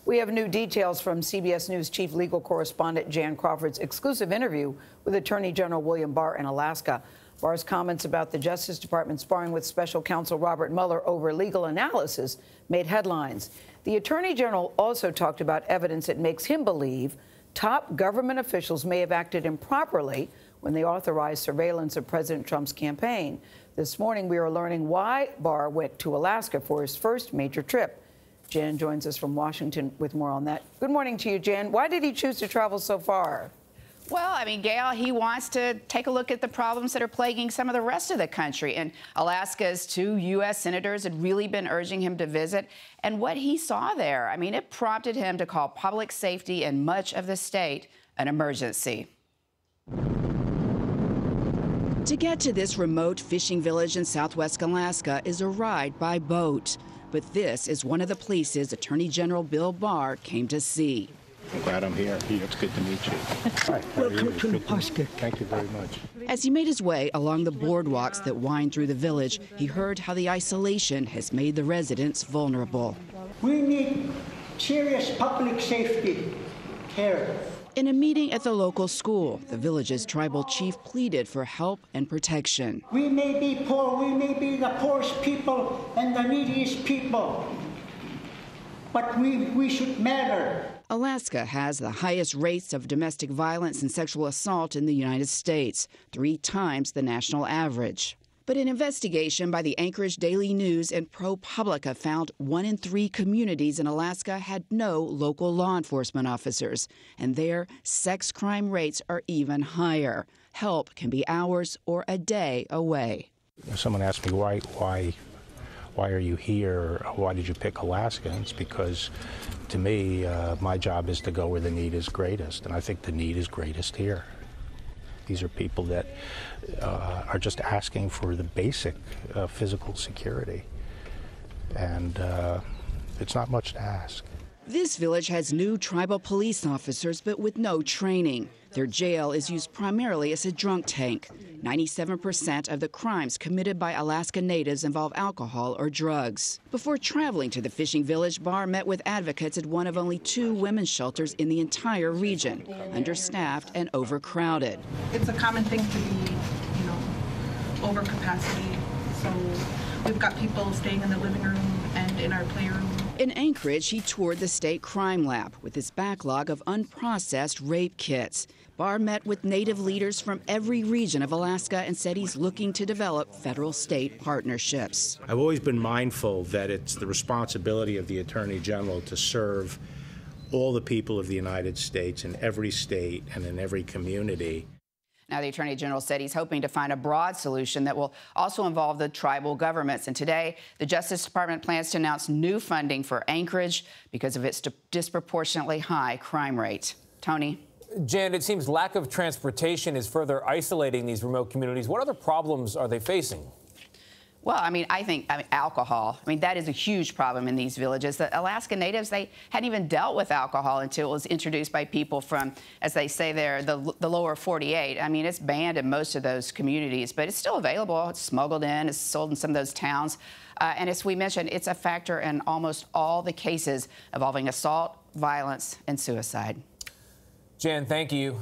We have new details from CBS News chief legal correspondent Jan Crawford's exclusive interview with Attorney General William Barr in Alaska. Barr's comments about the Justice Department sparring with special counsel Robert Mueller over legal analysis made headlines. The Attorney General also talked about evidence that makes him believe top government officials may have acted improperly when they authorized surveillance of President Trump's campaign. This morning, we are learning why Barr went to Alaska for his first major trip. Jan joins us from Washington with more on that. Good morning to you, Jan. Why did he choose to travel so far? Well, I mean, Gayle, he wants to take a look at the problems that are plaguing some of the rest of the country. And Alaska's 2 U.S. senators had really been urging him to visit. And what he saw there, I mean, it prompted him to call public safety in much of the state an emergency. To get to this remote fishing village in southwest Alaska is a ride by boat. But this is one of the places Attorney General Bill Barr came to see. I'm glad I'm here. It's good to meet you. Hi, welcome to Alaska. Thank you very much. As he made his way along the boardwalks that wind through the village, he heard how the isolation has made the residents vulnerable. We need serious public safety care. In a meeting at the local school, the village's tribal chief pleaded for help and protection. We may be poor, we may be the poorest people and the neediest people, but we should matter. Alaska has the highest rates of domestic violence and sexual assault in the United States, 3 times the national average. But an investigation by the Anchorage Daily News and ProPublica found 1 in 3 communities in Alaska had no local law enforcement officers, and their sex crime rates are even higher. Help can be hours or a day away. Someone asked me, why are you here? Why did you pick Alaska? And it's because, to me, my job is to go where the need is greatest, and I think the need is greatest here. These are people that are just asking for the basic physical security, and it's not much to ask. This village has new tribal police officers, but with no training. Their jail is used primarily as a drunk tank. 97% of the crimes committed by Alaska natives involve alcohol or drugs. Before traveling to the fishing village, Barr met with advocates at one of only 2 women's shelters in the entire region, understaffed and overcrowded. It's a common thing to be, over capacity. So we've got people staying in the living room and in our playroom. In Anchorage, he toured the state crime lab with its backlog of unprocessed rape kits. Barr met with Native leaders from every region of Alaska and said he's looking to develop federal-state partnerships. I've always been mindful that it's the responsibility of the Attorney General to serve all the people of the United States in every state and in every community. Now, the Attorney General said he's hoping to find a broad solution that will also involve the tribal governments. And today, the Justice Department plans to announce new funding for Anchorage because of its disproportionately high crime rate. Tony? Jan, it seems lack of transportation is further isolating these remote communities. What other problems are they facing? Well, I think alcohol. That is a huge problem in these villages. The Alaska Natives, they hadn't even dealt with alcohol until it was introduced by people from, as they say there, the lower 48. It's banned in most of those communities, but it's still available. It's smuggled in. It's sold in some of those towns. And as we mentioned, it's a factor in almost all the cases involving assault, violence, and suicide. Jan, thank you.